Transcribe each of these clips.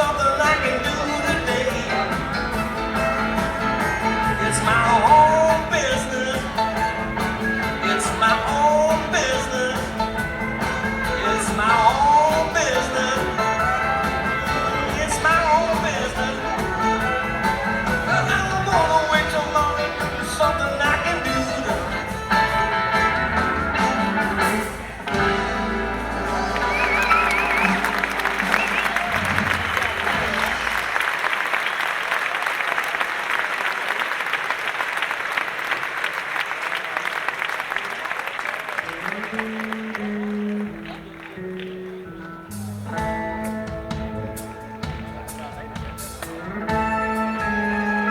something I can do today. It's my own business. It's my own business. It's my own business. It's my own business. I don't wanna wait till morning to do something I can do today.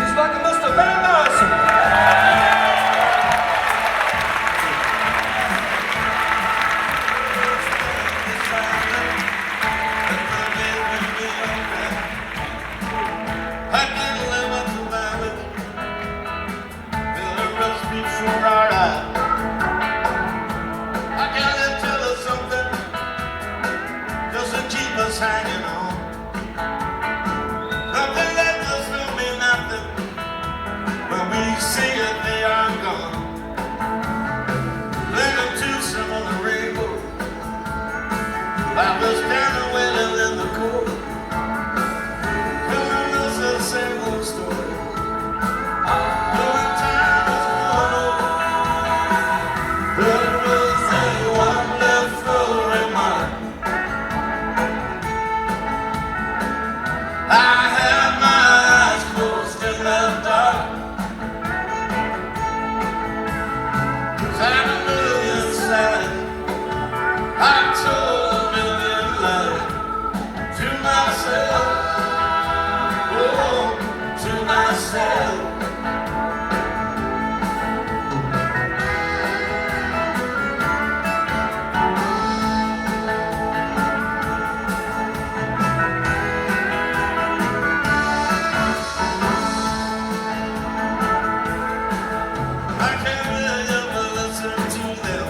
It's like Mr. Van Morrison. I can't live up to my the rest before our eyes. I can't live till there's something just to keep us hanging on. Nothing that just will mean nothing when we see it, they are gone. Living too some on the rainbow. I was standing waiting in the cold. Telling us the same old story. Knowing time is gone over. There was one left for remark. I had my eyes closed in the dark. 'Cause I knew inside I told a million lies to myself. Oh, to myself. I can't really ever listen to them.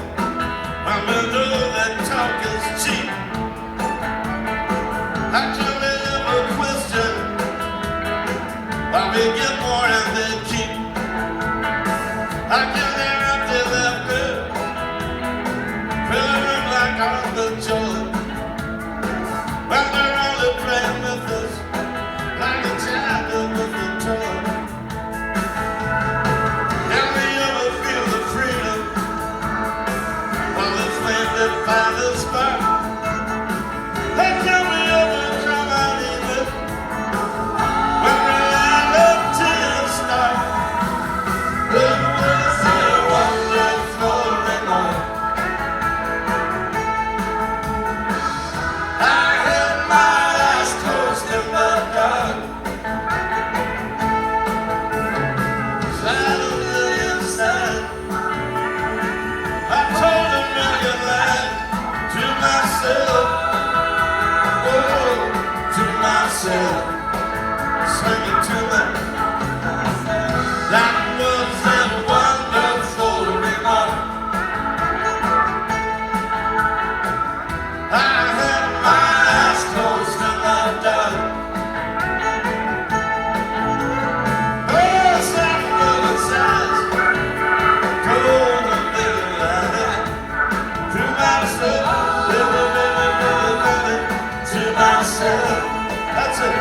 I'm a know that talk is cheap. I can't ever question why we get more than they keep. I can't hear empty laughter, filling like all the joy. When they're only playing with us like a child with a toy. Can we ever feel the freedom while it's flamed by the spark? Hey, can we ever come out even when reality starts? Then we'll say one wonderful remark. I had my eyes closed in the dark. 'Cause I don't live inside. I told a million lies to myself. Oh, to myself. Sing it to me. That was a wonderful remark. I had my eyes closed in the dark. Oh, some little sighs told a million lies to myself. To myself. That's it.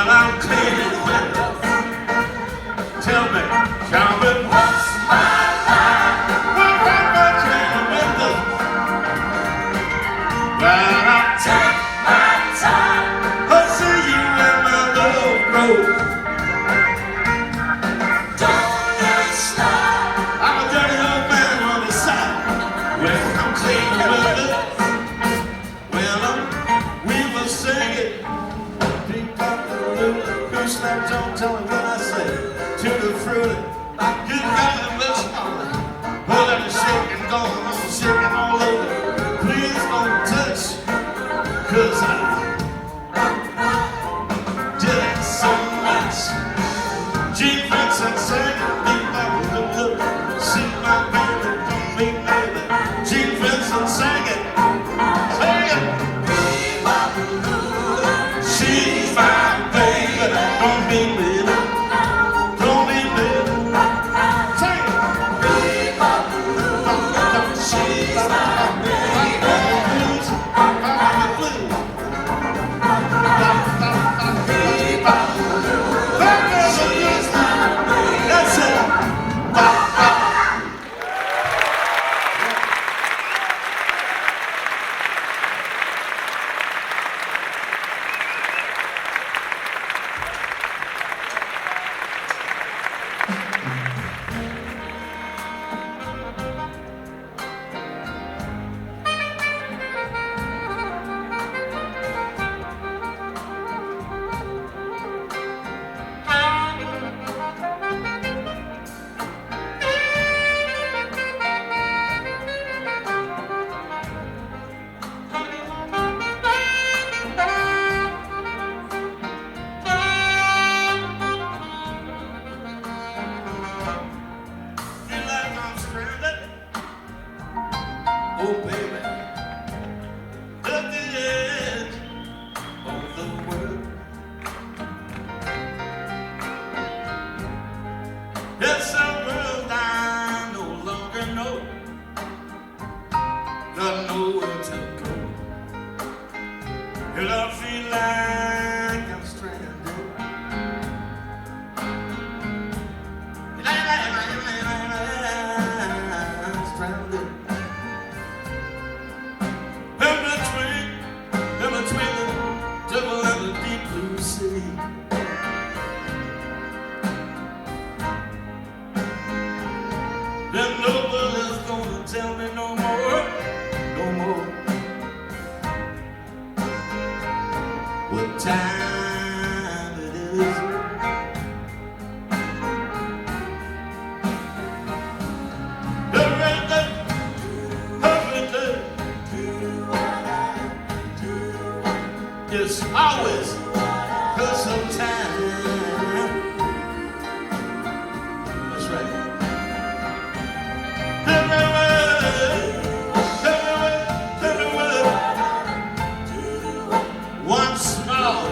Well, I'm cleaning windows. Tell me, Calvin, what's my line? What am I cleaning windows? Well, I'll take my time. I'll see you when my love grows. Don't get slow. I'm a dirty old man on the side. Well, I'm cleaning windows. Slaps on, tell me what I say. Tutti frutti, you got a little smaller. Well, let me shake and go on, shaking all over. Please don't touch, 'cause I did it so much. Gene Vincent sang it, be my look. See my baby, don't be maybe. Gene Vincent sang it, sang it. She's my baby, don't be little, don't be little. Sing it. She's my baby. That's it. Oh baby, at the edge of the world. It's a world I no longer know. Got nowhere to go. And I feel like I'm stranded. I'm stranded. In between the devil and the deep blue sea. Then nobody's gonna tell me no more, no more. What time it is. Every day, it's always cause sometimes. That's right. Everywhere. One small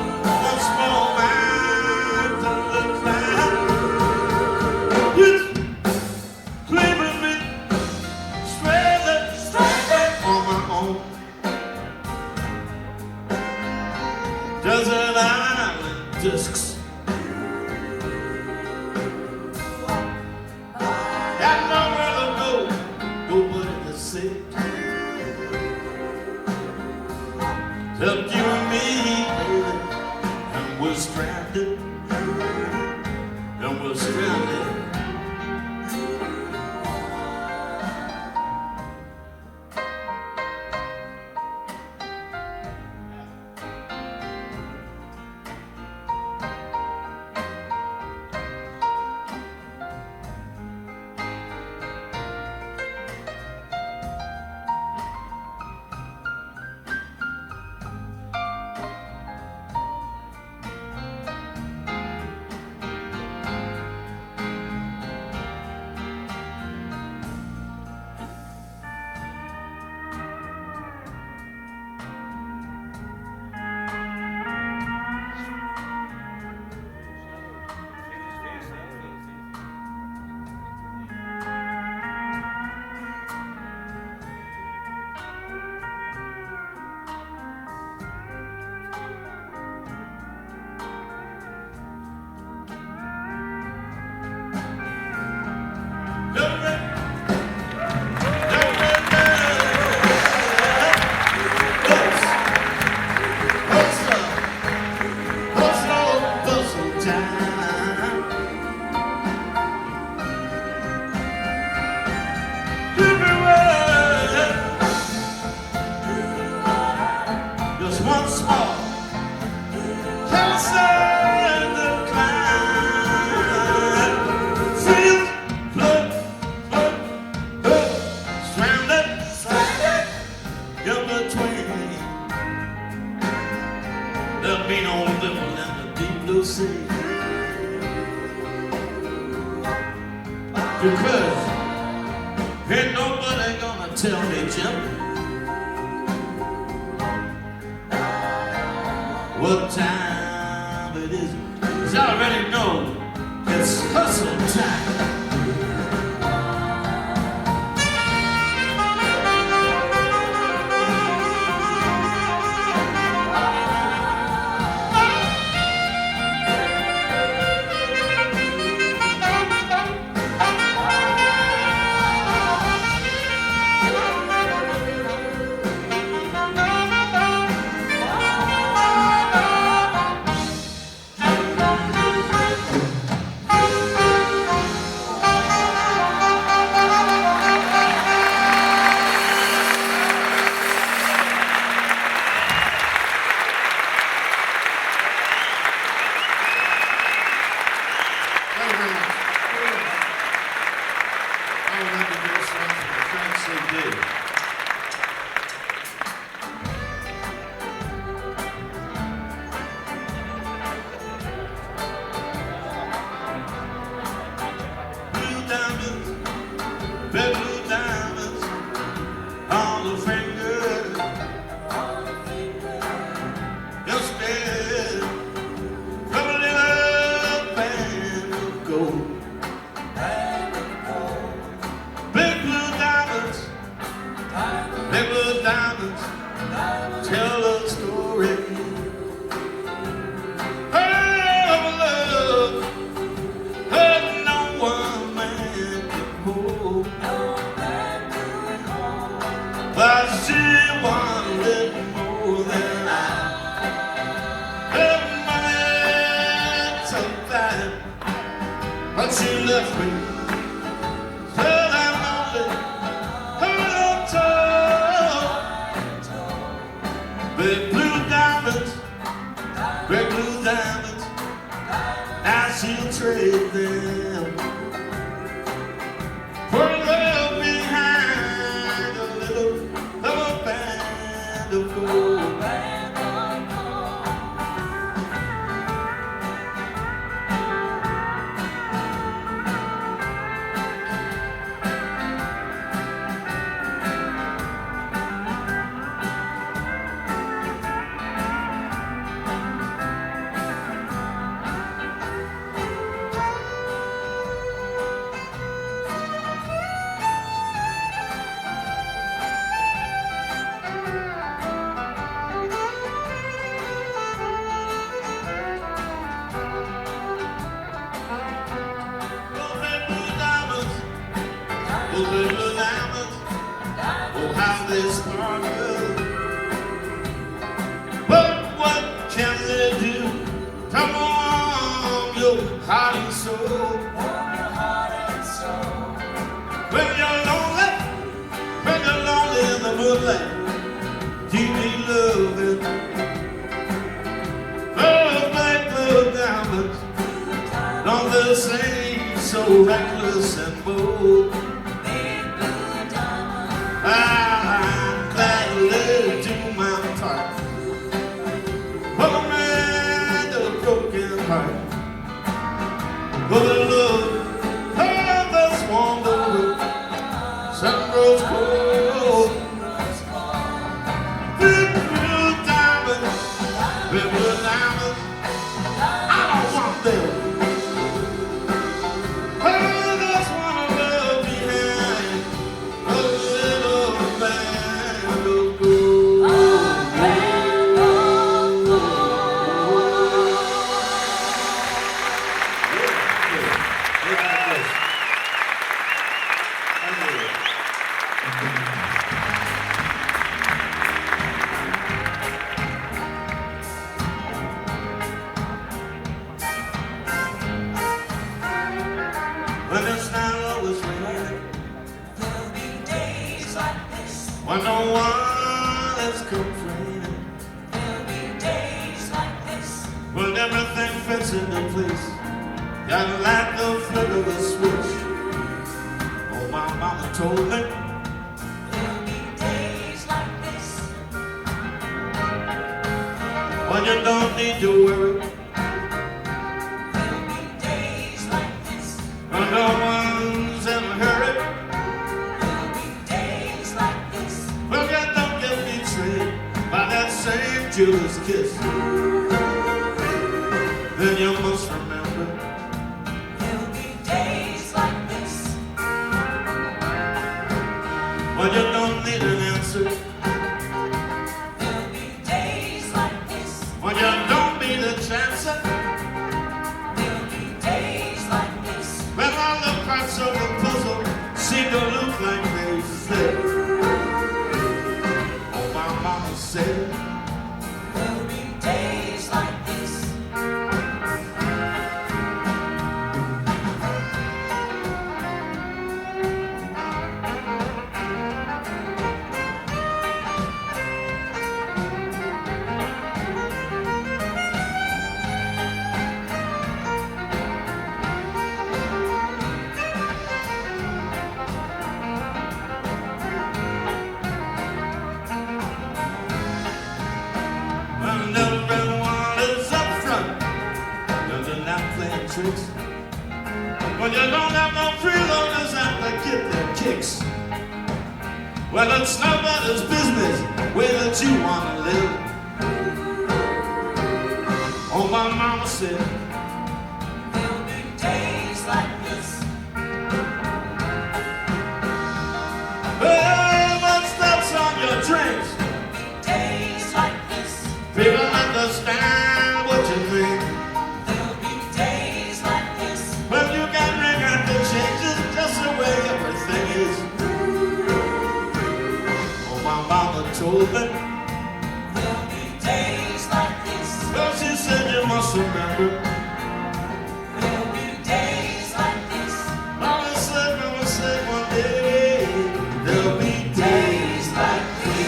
mountain to climb. It's leaving me stranded on my own. Desert island discs. Got nowhere to go, nobody to see. Except you and me, baby, and we're stranded, and we're stranded. will sing. Because ain't nobody gonna tell me, Jim, what time it is. 'Cause I already know it's hustle time. Red blue diamonds on the finger, instead of a little band of gold. Big blue diamonds, tell a story of love that no one man can hold. But she wanted more than I. Her money sometimes, but she left me. So I'm only her toe. Big blue diamonds, red blue diamonds. Now she'll trade them for love behind a little band of gold. Oh, little diamonds, oh, how they sparkle. But what can they do to warm your heart and soul? When you're lonely in the moonlight, keep me loving. Those black blue diamonds, don't they seem so reckless and bold? I'm glad to let you my part. For the man of a broken heart, for the love that's warmed over, sun grows cold. Big blue diamonds, I don't want them. I just want to love behind a little band of gold. But it's not always right. There'll be days like this. When no one is complaining, There'll be days like this. when everything fits into place, got like the flip of a switch. Oh, my mama told me, There'll be days like this. when you don't need to worry jealous kiss, then you must remember there'll be days like this when you don't need an answer, there'll be days like this when you don't need a chance. there'll be days like this When all the parts of the puzzle seem to look like they fit. Oh, my mama said, there'll be days like this when everyone is up front, when you're not playing tricks, when you don't have no freeloaders out to get their kicks. Well, it's nobody's business way that you want to live. Oh, my mama said, there'll be days like this hey, what stops on your drinks? days like this People understand what you mean. there'll be days like this When you got regret that changes just the way everything is. Oh, my mama told me, there'll be days like this well, she said you must remember. there'll be days like this Mama said one day there'll be days like this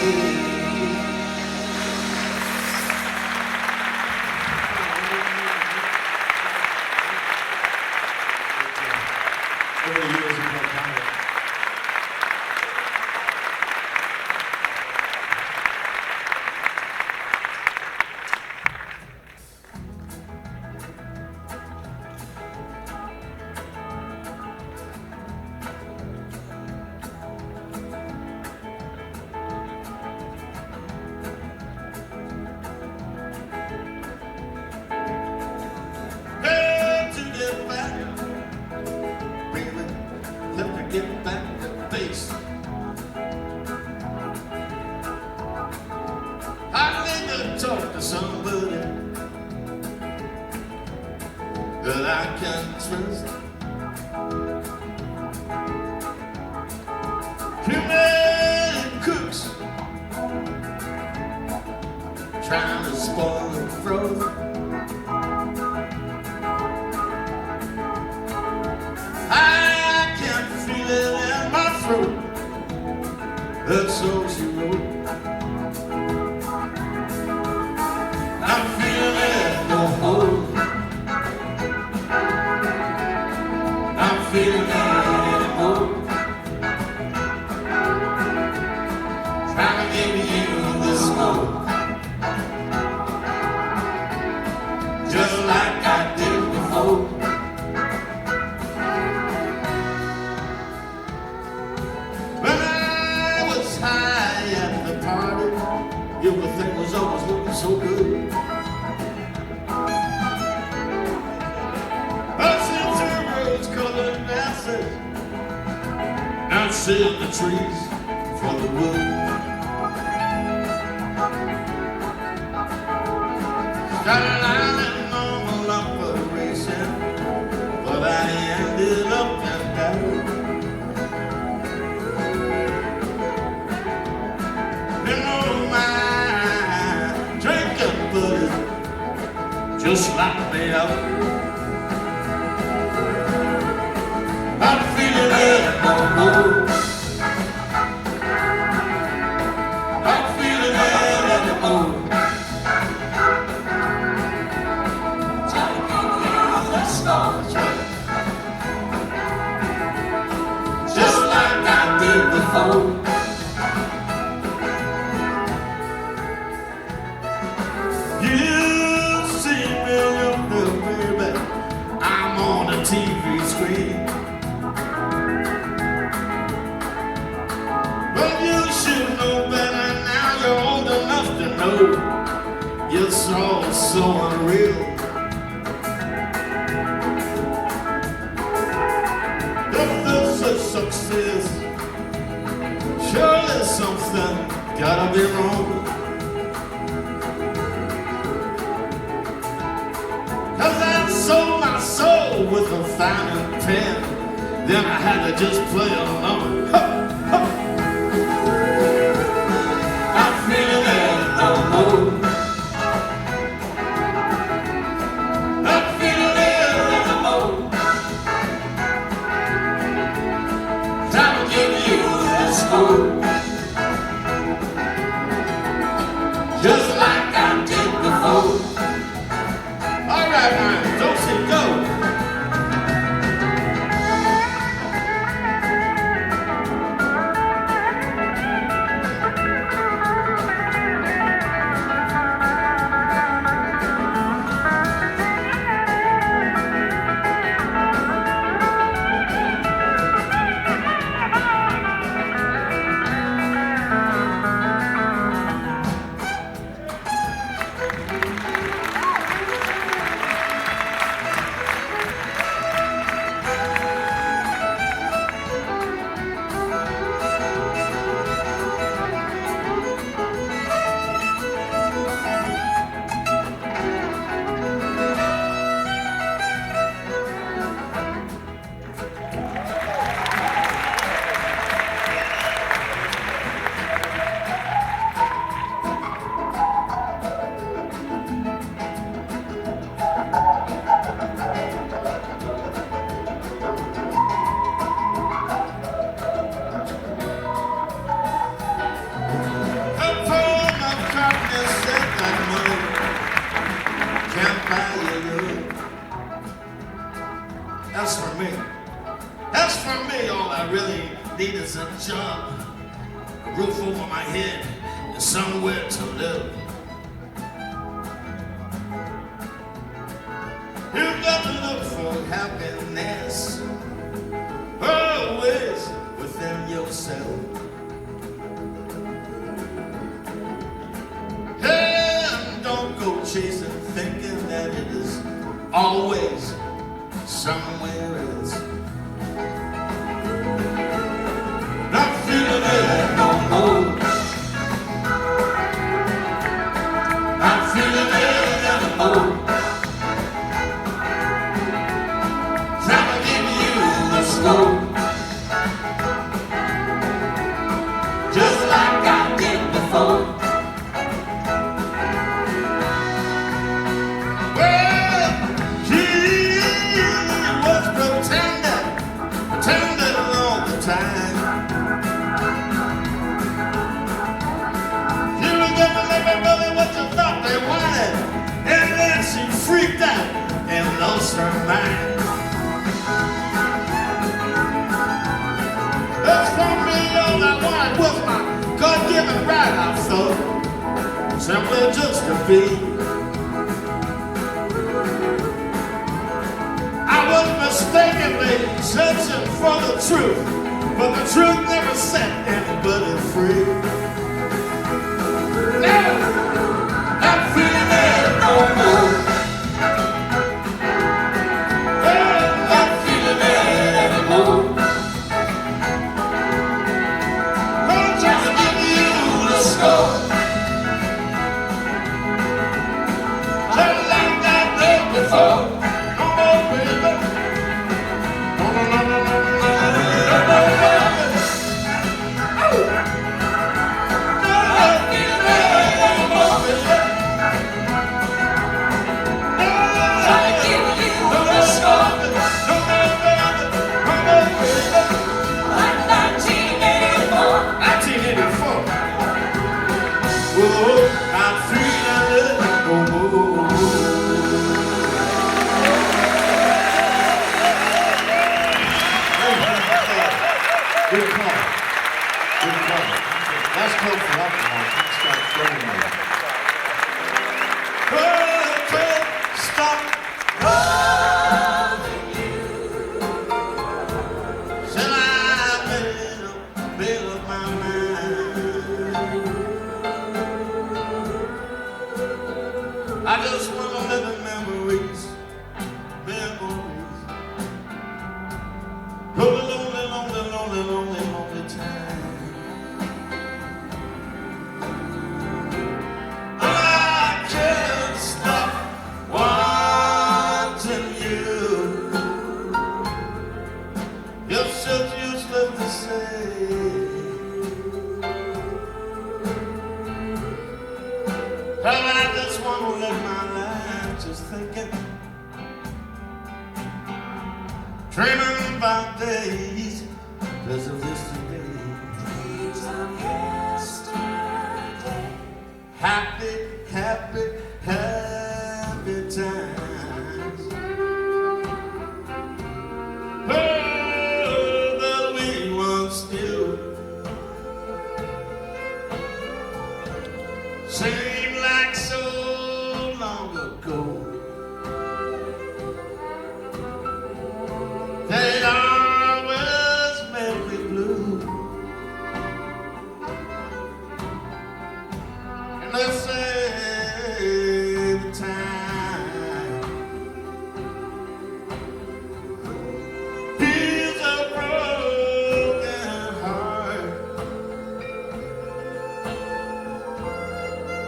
over the years of Pocahontas. Hey, to get back, baby, let me get back to base. I need to talk to somebody that I can trust. Human cooks trying to spoil the frozen. I can feel it in my throat. That's all she wrote. I'm feeling no hope. I'm feeling no hope. Trying to give you the smoke, just like I did before. When I was high at the party, everything was always looking so good. I see two rose-colored glasses, not seeing the trees for the wood. Started out in normal operation, but I ended up in doubt. You know my drinking buddy just locked me up. I'm feeling it no more. I'm feeling it anymore. Just like I did before. You see me up there, baby. I'm on a TV screen. But you should know better now. You're old enough to know something gotta be wrong. 'Cause I sold my soul with a fountain pen. Then I had to just play along. I'm feeling it no more. I'm feeling it no more. Time to give you the score. Just like I did before. All right, man, don't say go. That's for me, all I really need is a job, a roof over my head, and somewhere to live. You've got to look for happiness always within yourself. And don't go chasing, thinking that it is always somewhere else. Not feeling it no more. Not feeling it anymore. Trying to give you the score. Just like I did before. Freaked out and lost her mind. That's for me, all I wanted was my God-given right, I thought, simply just to be. I was mistakenly searching for the truth, but the truth never set anybody free. Now, I'm feeling it no more. Good call. Good call. Let's go for that one. Start throwing me. Can't stop loving you. Till I made up my mind. I just want to live in memories. Memories. Oh, lonely, lonely, lonely, lonely, lonely time. dreaming about days just of yesterday. Dreams of yesterday. Happy, happy, happy times. Oh, that we once knew. Seemed like so long ago. They always made me blue. And they say the time heals a broken heart,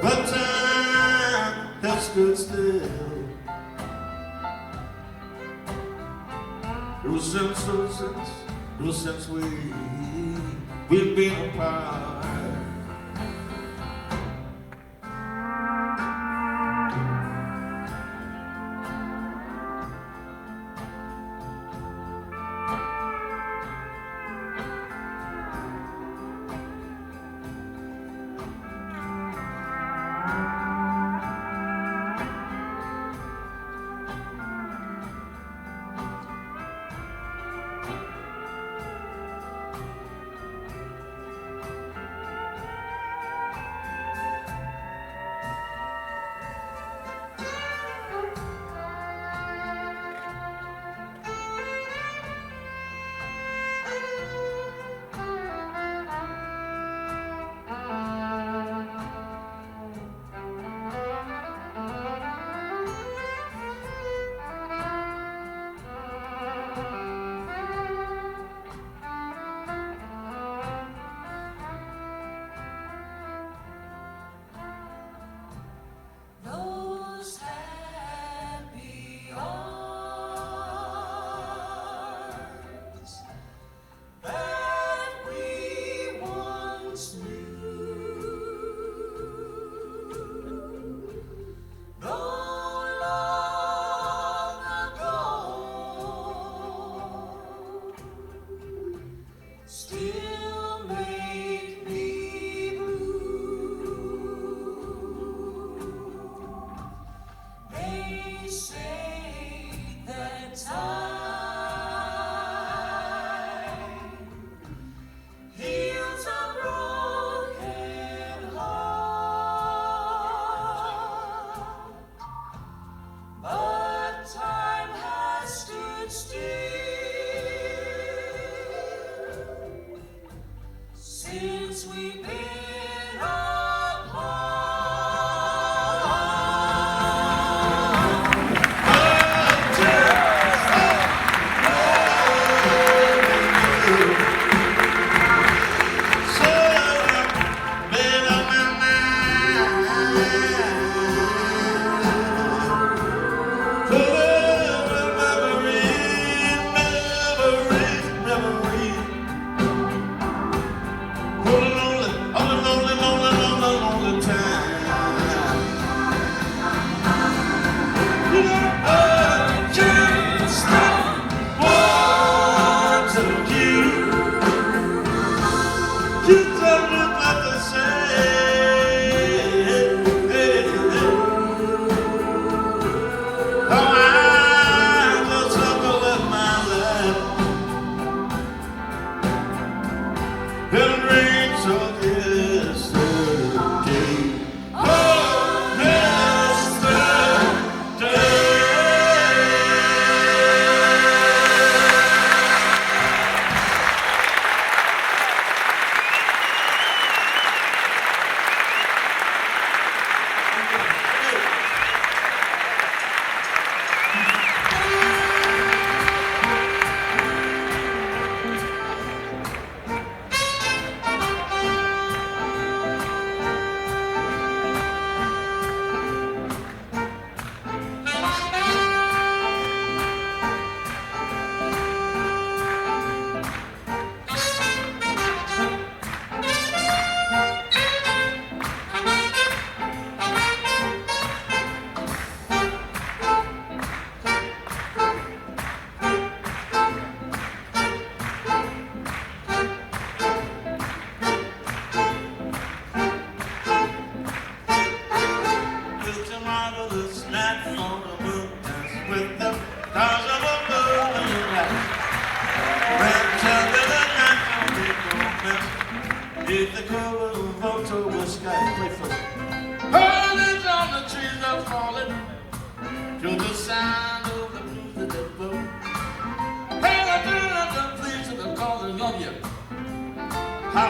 but time has stood still. Ever since we've been apart.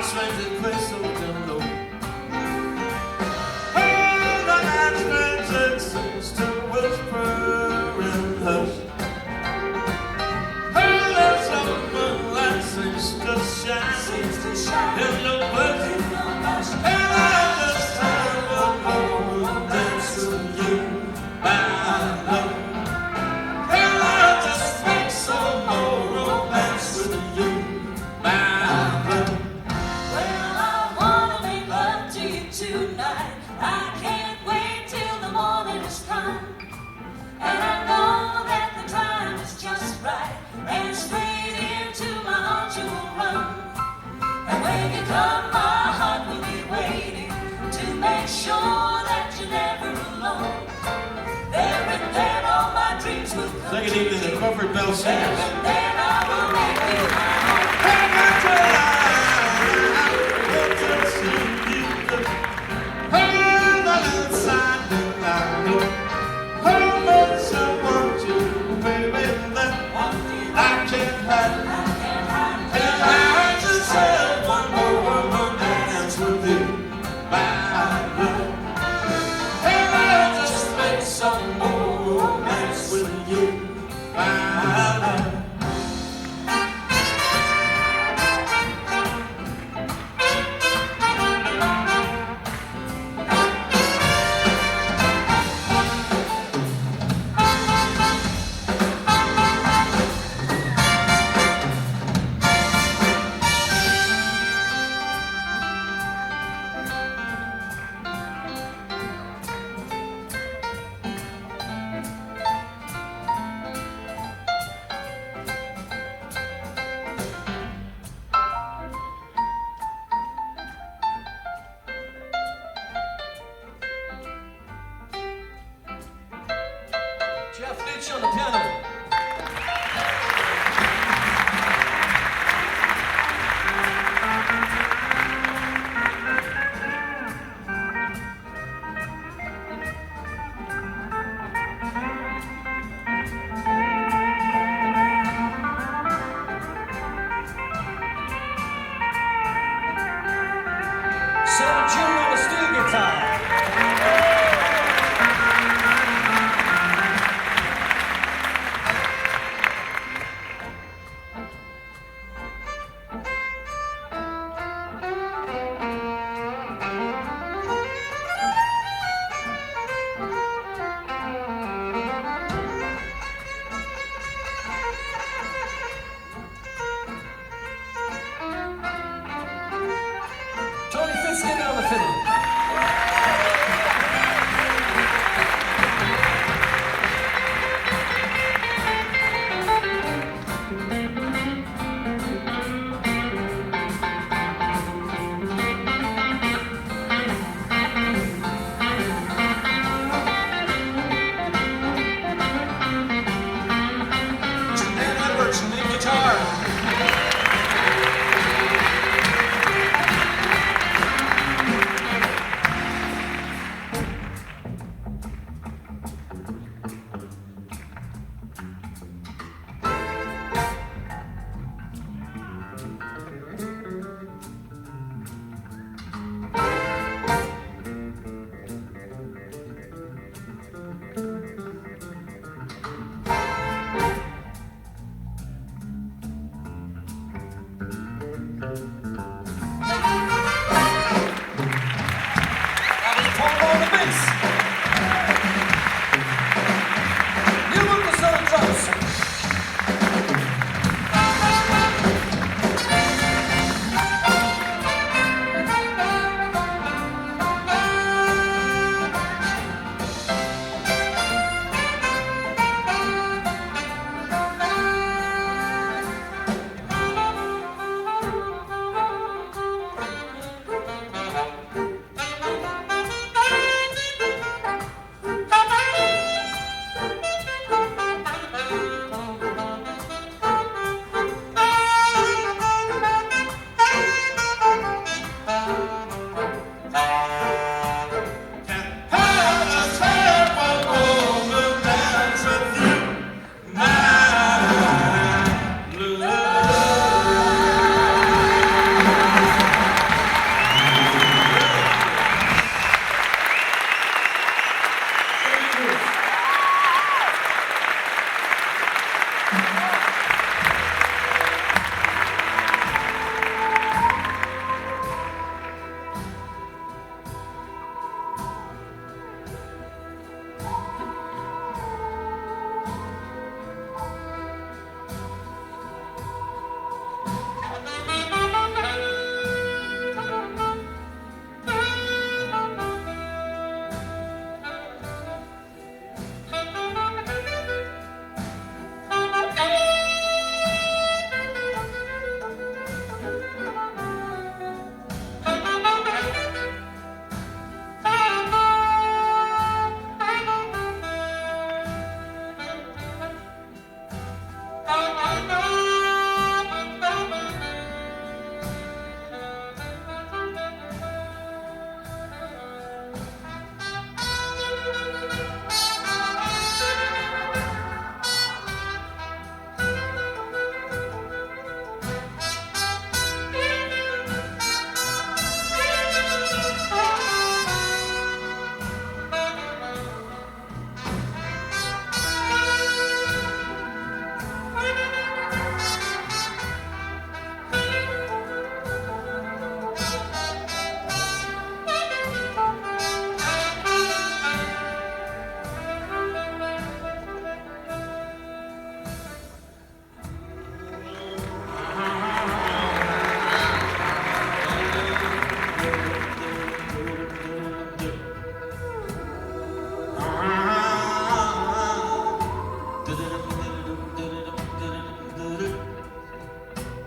swings that play so damn low. Oh, the night swings it seems to whisper and hush. Oh, there's some moonlight seems to shine in your bush. And I just have a moment dance with you, my love. And I just want some more romance with you, my love. Well, I wanna make love to you tonight. I can't wait till the morning has come. And I know that the time is just right. And straight into my arms you will run. And when you come, my heart will be waiting to make sure that you're never alone. There and then all my dreams will come Second true. evening, the Crawford Bell There Singers. and then I will make you my home. Some more romance with you, my love.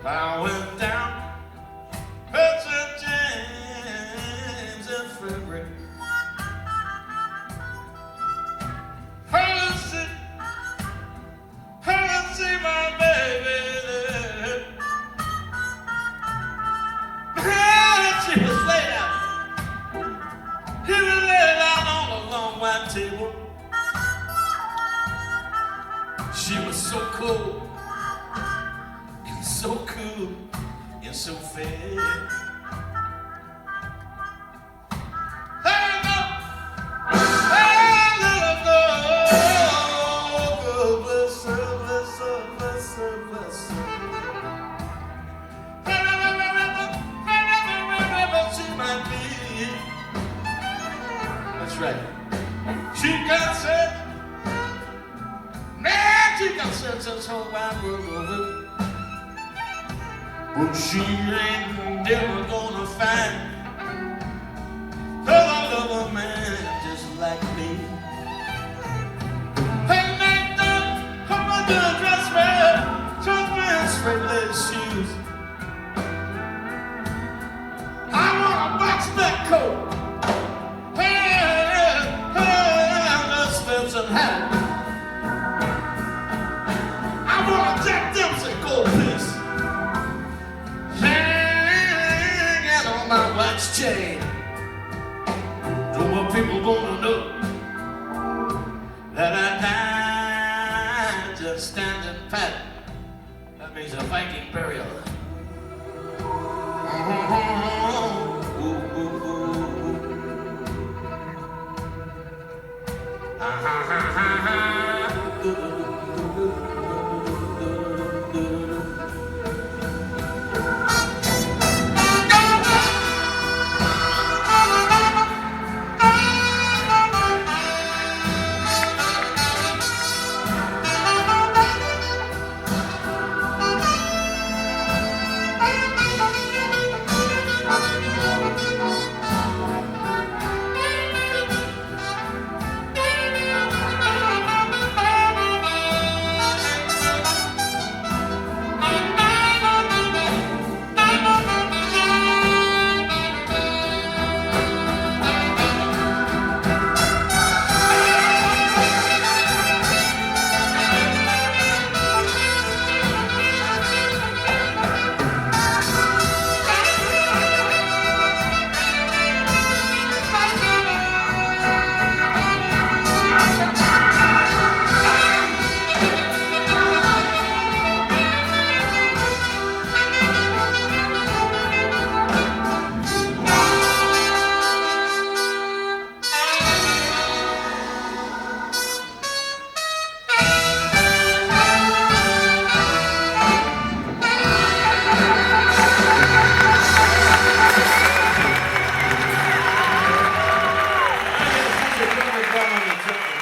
I went down St. James and Frederick. See my baby. She was laid out. He was laid out on a long white table. She was so cold. So cool and so fair. Hey, little girl, bless her, bless her, bless her, bless her. She might be. That's right. She got set. Man, she got set this whole wide world over. But she ain't never gonna find another man just like me. Hey, Nathan, come on, dress me in straight leg shoes. I want a box-neck coat. Hey, a Stetson hat. I want a Jack Dempsey gold piece. My watch chain. So what people gonna know that I died just standing pat. That means a Viking burial. come and you took